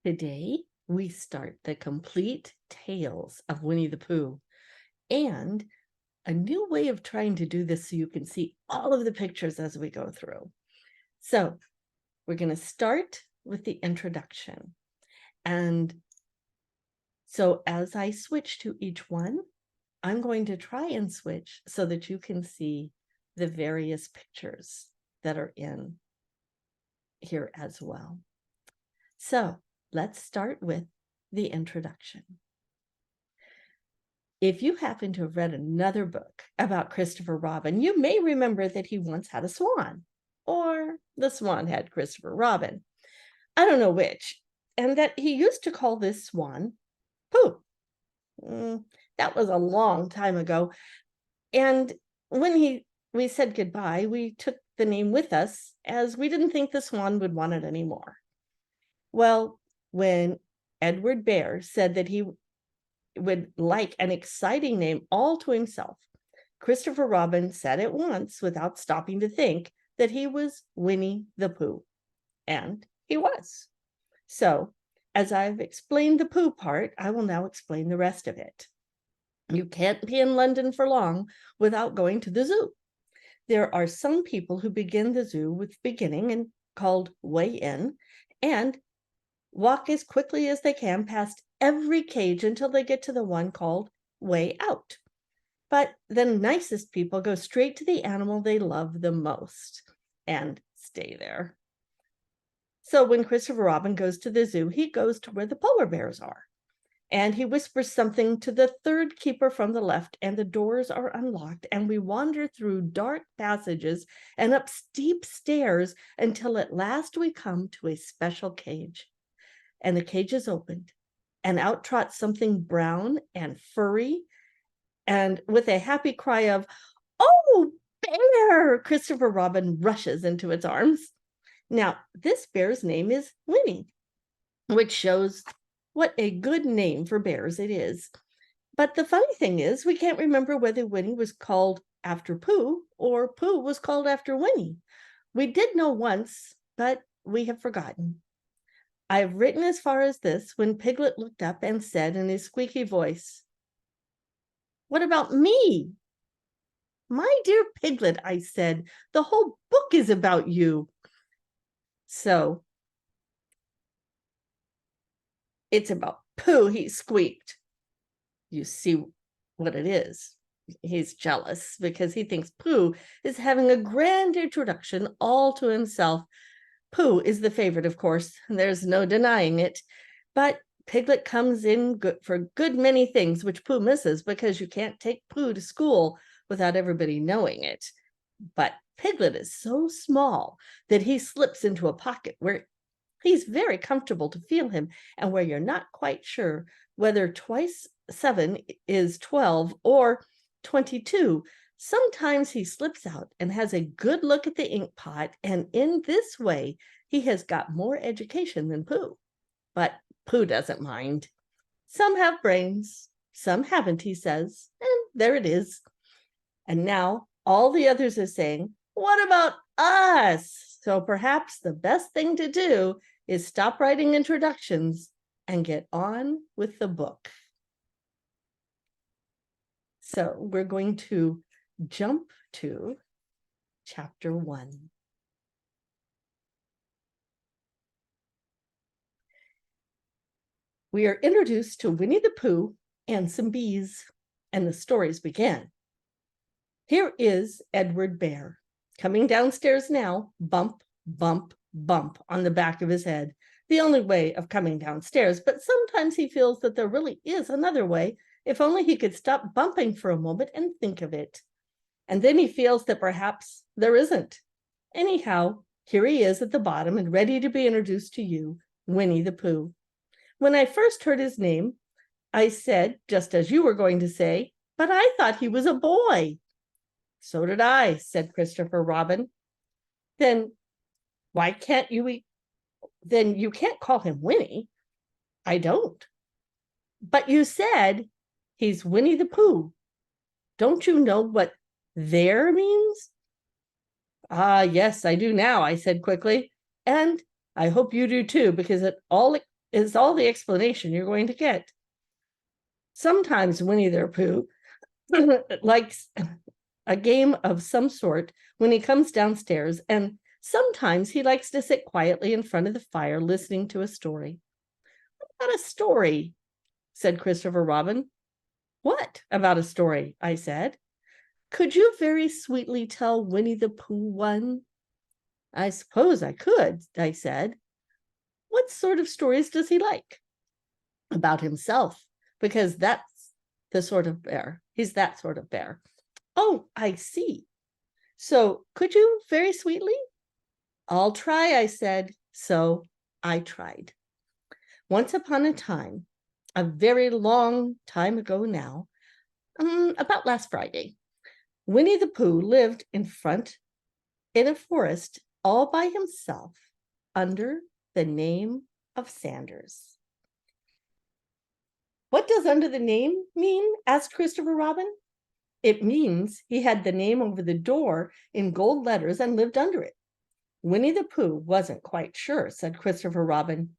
Today, we start the complete tales of Winnie the Pooh and a new way of trying to do this so you can see all of the pictures as we go through. So, we're going to start with the introduction. And so, as I switch to each one, I'm going to try and switch so that you can see the various pictures that are in here as well. So, let's start with the introduction. If you happen to have read another book about Christopher Robin, you may remember that he once had a swan, or the swan had Christopher Robin. I don't know which, and that he used to call this swan Pooh. That was a long time ago. And when we said goodbye, we took the name with us as we didn't think the swan would want it anymore. Well, when Edward Bear said that he would like an exciting name all to himself, Christopher Robin said at once, without stopping to think, that he was Winnie the Pooh. And he was. So, as I've explained the Pooh part, I will now explain the rest of it. You can't be in London for long without going to the zoo. There are some people who begin the zoo with beginning and called way in, and walk as quickly as they can past every cage until they get to the one called way out. But the nicest people go straight to the animal they love the most and stay there. So when Christopher Robin goes to the zoo, he goes to where the polar bears are. And he whispers something to the third keeper from the left, and the doors are unlocked, and we wander through dark passages and up steep stairs until at last we come to a special cage. And the cage is opened, and out trots something brown and furry, and with a happy cry of, "Oh, bear!" Christopher Robin rushes into its arms. Now, this bear's name is Winnie, which shows what a good name for bears it is. But the funny thing is, we can't remember whether Winnie was called after Pooh or Pooh was called after Winnie. We did know once, but we have forgotten. I've written as far as this when Piglet looked up and said in his squeaky voice, "What about me?" "My dear Piglet," I said, "the whole book is about you." So it's about Pooh, he squeaked. You see what it is. He's jealous because he thinks Pooh is having a grand introduction all to himself. Pooh is the favorite, of course, and there's no denying it. But Piglet comes in for a good many things, which Pooh misses because you can't take Pooh to school without everybody knowing it. But Piglet is so small that he slips into a pocket where he's very comfortable to feel him, and where you're not quite sure whether twice 7 is 12 or 22. Sometimes he slips out and has a good look at the ink pot, and in this way, he has got more education than Pooh. But Pooh doesn't mind. Some have brains, some haven't, he says, and there it is. And now all the others are saying, "What about us?" So perhaps the best thing to do is stop writing introductions and get on with the book. So we're going to jump to chapter 1. We are introduced to Winnie the Pooh and some bees, and the stories begin. Here is Edward Bear coming downstairs now, bump, bump, bump on the back of his head. The only way of coming downstairs, but sometimes he feels that there really is another way, if only he could stop bumping for a moment and think of it. And then he feels that perhaps there isn't. Anyhow, here he is at the bottom and ready to be introduced to you, Winnie the Pooh. When I first heard his name, I said, just as you were going to say, "But I thought he was a boy." "So did I," said Christopher Robin. Then why can't you then you can't call him Winnie." "I don't." "But you said he's Winnie the Pooh. Don't you know what there means?" "Ah, yes, I do now," I said quickly. "And I hope you do too, because it all is all the explanation you're going to get. Sometimes Winnie the Pooh likes a game of some sort when he comes downstairs, and sometimes he likes to sit quietly in front of the fire listening to a story. What about a story? Said Christopher Robin. What about a story? I said. Could you very sweetly tell Winnie the Pooh one? I suppose I could, I said. What sort of stories does he like? About himself, because that's the sort of bear. He's that sort of bear. Oh, I see. So could you very sweetly? I'll try, I said. So I tried. Once upon a time, a very long time ago now, about last Friday, Winnie the Pooh lived in a forest all by himself under the name of Sanders. What does under the name mean? Asked Christopher Robin. It means he had the name over the door in gold letters and lived under it. Winnie the Pooh wasn't quite sure, said Christopher Robin.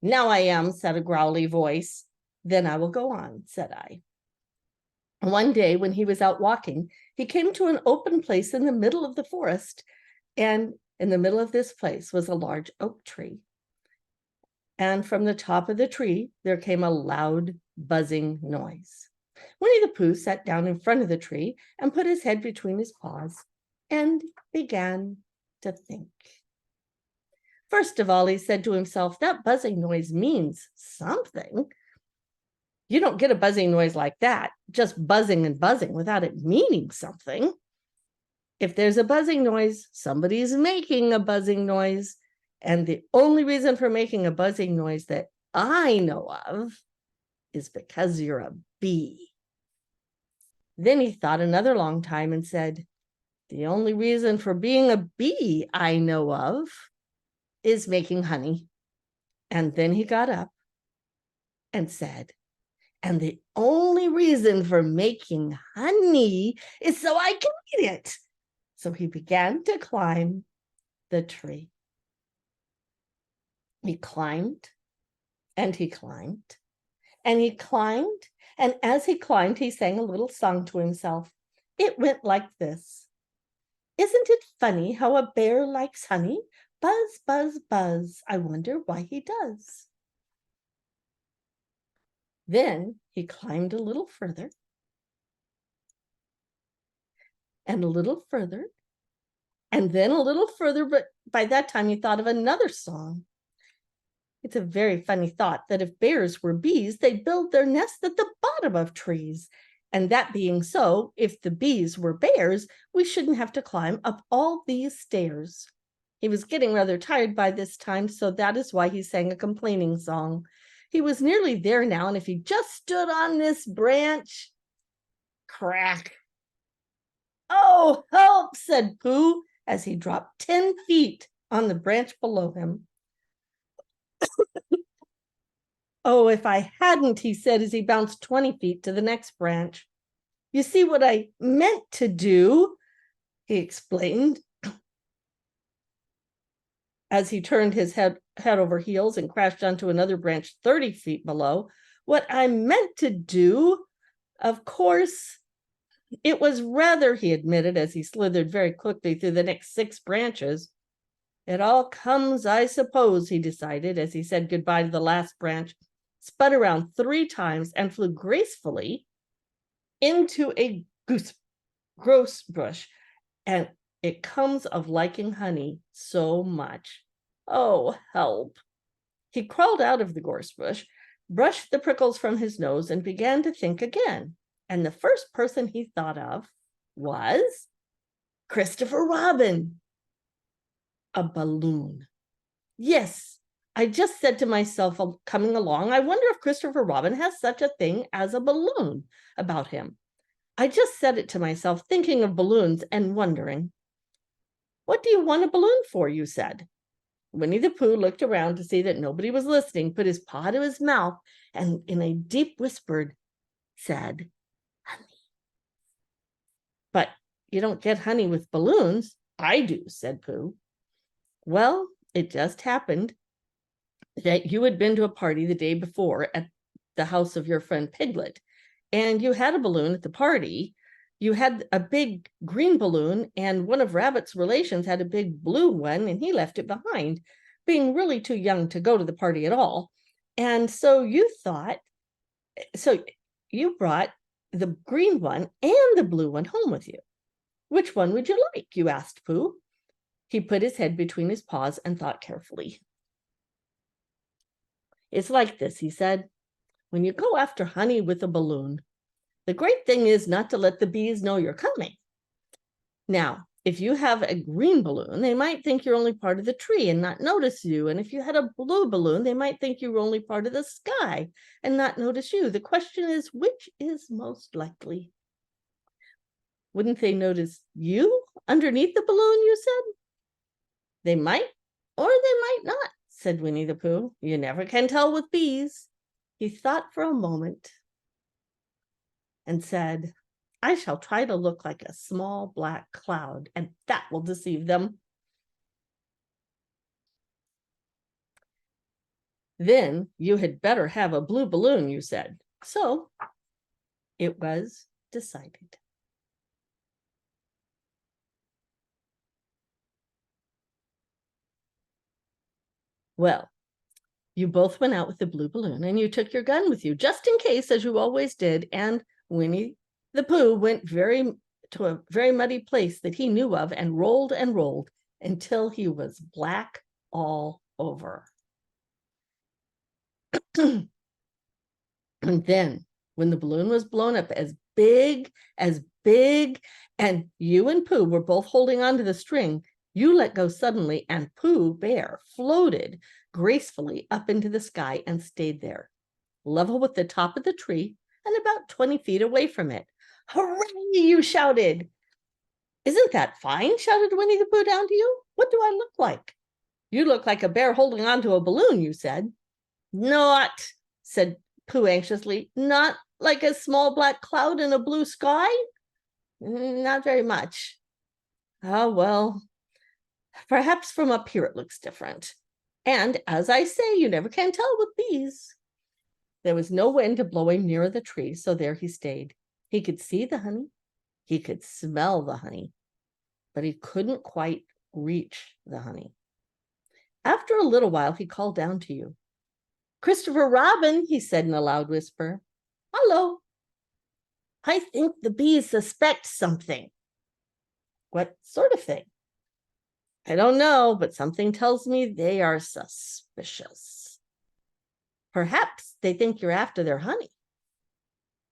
Now I am, said a growly voice. Then I will go on, said I. One day when he was out walking, he came to an open place in the middle of the forest, and in the middle of this place was a large oak tree. And from the top of the tree, there came a loud buzzing noise. Winnie the Pooh sat down in front of the tree and put his head between his paws and began to think. First of all, he said to himself, that buzzing noise means something. You don't get a buzzing noise like that, just buzzing and buzzing without it meaning something. If there's a buzzing noise, somebody's making a buzzing noise. And the only reason for making a buzzing noise that I know of is because you're a bee. Then he thought another long time and said, the only reason for being a bee I know of is making honey. And then he got up and said, and the only reason for making honey is so I can eat it. So he began to climb the tree. He climbed and he climbed and he climbed. And as he climbed, he sang a little song to himself. It went like this. Isn't it funny how a bear likes honey? Buzz, buzz, buzz. I wonder why he does. Then he climbed a little further and a little further and then a little further. But by that time, he thought of another song. It's a very funny thought that if bears were bees, they'd build their nests at the bottom of trees. And that being so, if the bees were bears, we shouldn't have to climb up all these stairs. He was getting rather tired by this time, so that is why he sang a complaining song. He was nearly there now, and if he just stood on this branch, crack. Oh, help, said Pooh, as he dropped 10 feet on the branch below him. Oh, if I hadn't, he said as he bounced 20 feet to the next branch. You see what I meant to do, he explained, as he turned his head over heels and crashed onto another branch 30 feet below. What I meant to do, of course, it was rather, he admitted, as he slithered very quickly through the next 6 branches. It all comes, I suppose, he decided, as he said goodbye to the last branch, spun around 3 times and flew gracefully into a grouse bush. And it comes of liking honey so much. Oh, help. He crawled out of the gorse bush, brushed the prickles from his nose, and began to think again. And the first person he thought of was Christopher Robin. A balloon. Yes, I just said to myself coming along, I wonder if Christopher Robin has such a thing as a balloon about him. I just said it to myself, thinking of balloons and wondering. What do you want a balloon for, you said? Winnie the Pooh looked around to see that nobody was listening, put his paw to his mouth, and in a deep whisper said, honey. But you don't get honey with balloons. I do, said Pooh. Well, it just happened that you had been to a party the day before at the house of your friend Piglet, and you had a balloon at the party. You had a big green balloon, and one of Rabbit's relations had a big blue one, and he left it behind, being really too young to go to the party at all. And so you brought the green one and the blue one home with you. Which one would you like? You asked Pooh. He put his head between his paws and thought carefully. It's like this, he said. When you go after honey with a balloon, the great thing is not to let the bees know you're coming. Now, if you have a green balloon, they might think you're only part of the tree and not notice you. And if you had a blue balloon, they might think you were only part of the sky and not notice you. The question is, which is most likely? Wouldn't they notice you underneath the balloon, you said? They might, or they might not, said Winnie the Pooh. You never can tell with bees. He thought for a moment and said, I shall try to look like a small black cloud, and that will deceive them. Then you had better have a blue balloon, you said. So it was decided. Well, you both went out with the blue balloon, and you took your gun with you, just in case, as you always did, and Winnie the Pooh went to a very muddy place that he knew of and rolled until he was black all over. And then, when the balloon was blown up as big, and you and Pooh were both holding onto the string, you let go suddenly, and Pooh Bear floated gracefully up into the sky and stayed there, level with the top of the tree and about 20 feet away from it. Hooray, you shouted. Isn't that fine? Shouted Winnie the Pooh down to you. What do I look like? You look like a bear holding onto a balloon, you said. Not, said Pooh anxiously, not like a small black cloud in a blue sky? Not very much. Oh, well, perhaps from up here it looks different. And as I say, you never can tell with bees. There was no wind to blow him nearer the tree, so there he stayed. He could see the honey. He could smell the honey, but he couldn't quite reach the honey. After a little while, he called down to you. Christopher Robin, he said in a loud whisper. Hello. I think the bees suspect something. What sort of thing? I don't know, but something tells me they are suspicious. Perhaps they think you're after their honey.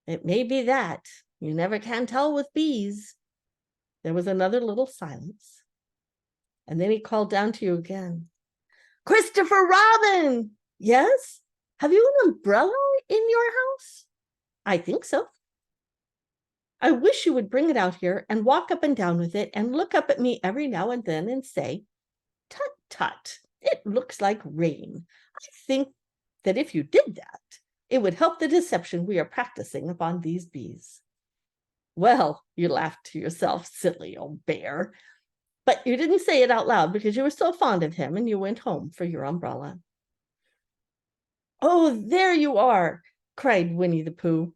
It may be that. You never can tell with bees. There was another little silence. And then he called down to you again. Christopher Robin! Yes? Have you an umbrella in your house? I think so. I wish you would bring it out here and walk up and down with it and look up at me every now and then and say, tut, tut, it looks like rain. I think that if you did that, it would help the deception we are practicing upon these bees. Well, you laughed to yourself, silly old bear. But you didn't say it out loud because you were so fond of him and you went home for your umbrella. Oh, there you are, cried Winnie the Pooh.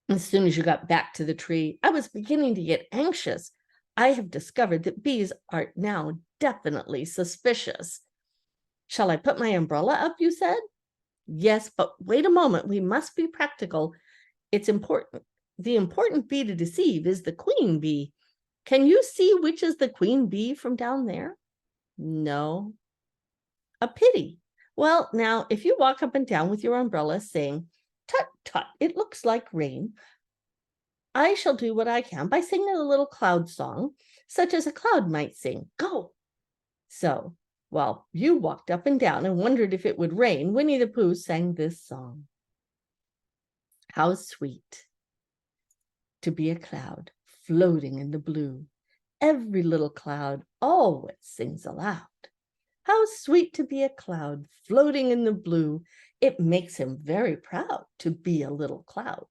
As soon as you got back to the tree, I was beginning to get anxious. I have discovered that bees are now definitely suspicious. Shall I put my umbrella up, you said? Yes, but wait a moment. We must be practical. It's important. The important bee to deceive is the queen bee. Can you see which is the queen bee from down there? No. A pity. Well, now, if you walk up and down with your umbrella saying, tut, tut, it looks like rain, I shall do what I can by singing a little cloud song, such as a cloud might sing. Go. So, while you walked up and down and wondered if it would rain, Winnie the Pooh sang this song. How sweet to be a cloud floating in the blue. Every little cloud always sings aloud. How sweet to be a cloud floating in the blue. It makes him very proud to be a little cloud.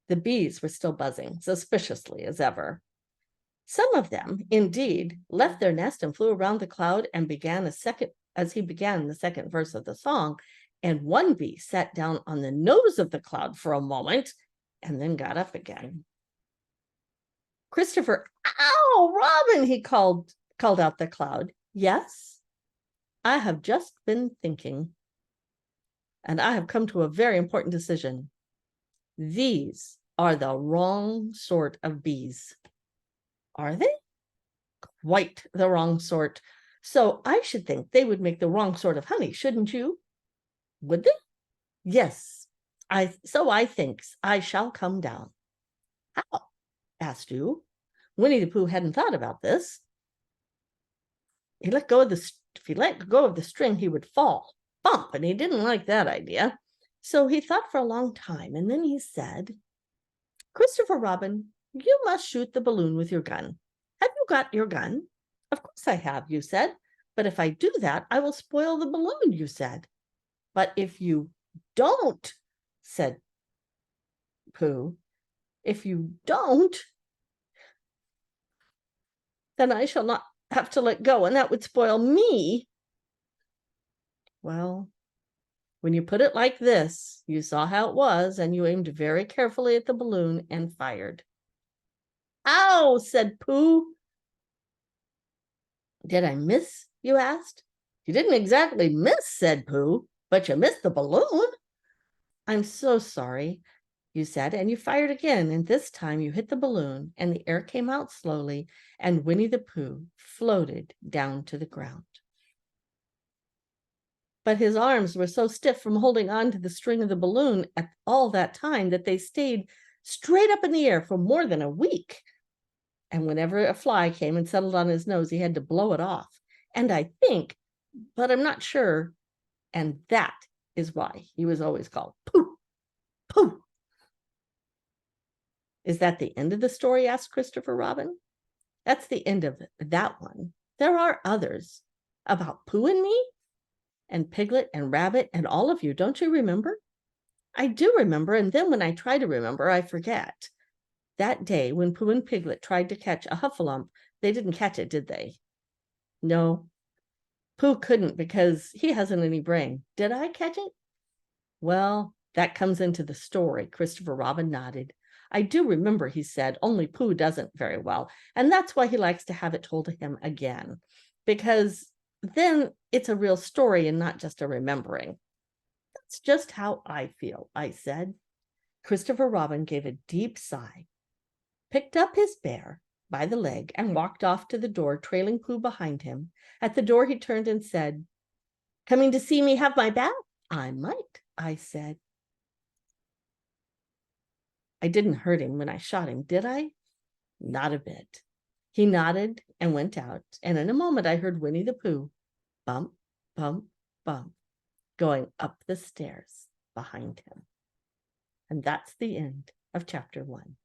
The bees were still buzzing, suspiciously as ever. Some of them, indeed, left their nest and flew around the cloud and began a as he began the second verse of the song, and one bee sat down on the nose of the cloud for a moment and then got up again. Christopher, ow, Robin, he called out the cloud. Yes, I have just been thinking, and I have come to a very important decision. These are the wrong sort of bees. Are they? Quite the wrong sort. So I should think they would make the wrong sort of honey, shouldn't you? Would they? Yes, so I think I shall come down. How? Asked you. Winnie the Pooh hadn't thought about this. If he let go of the string, he would fall. Bump, and he didn't like that idea. So he thought for a long time, and then he said, Christopher Robin, you must shoot the balloon with your gun. Have you got your gun? Of course I have, you said. But if I do that, I will spoil the balloon, you said. But if you don't, said Pooh, if you don't, then I shall not have to let go, and that would spoil me. Well, when you put it like this, you saw how it was, and you aimed very carefully at the balloon and fired. Ow, said Pooh. Did I miss, you asked? You didn't exactly miss, said Pooh, but you missed the balloon. I'm so sorry, you said, and you fired again, and this time you hit the balloon, and the air came out slowly, and Winnie the Pooh floated down to the ground. But his arms were so stiff from holding on to the string of the balloon at all that time that they stayed straight up in the air for more than a week. And whenever a fly came and settled on his nose, he had to blow it off. And I think, but I'm not sure, and that is why he was always called Pooh, Pooh. Is that the end of the story? Asked Christopher Robin. That's the end of that one. There are others about Pooh and me, and Piglet and Rabbit and all of you. Don't you remember? I do remember, and then when I try to remember, I forget. That day when Pooh and Piglet tried to catch a Huffalump, they didn't catch it, did they? No, Pooh couldn't because he hasn't any brain. Did I catch it? Well, that comes into the story. Christopher Robin nodded. I do remember, he said, only Pooh doesn't very well, and that's why he likes to have it told to him again, because then it's a real story and not just a remembering. That's just how I feel, I said. Christopher Robin gave a deep sigh, picked up his bear by the leg, and walked off to the door, trailing Pooh behind him. At the door, he turned and said, Coming to see me have my bath? I might, I said. I didn't hurt him when I shot him, did I? Not a bit. He nodded and went out, and in a moment I heard Winnie the Pooh bump, bump, bump, going up the stairs behind him. And that's the end of chapter 1.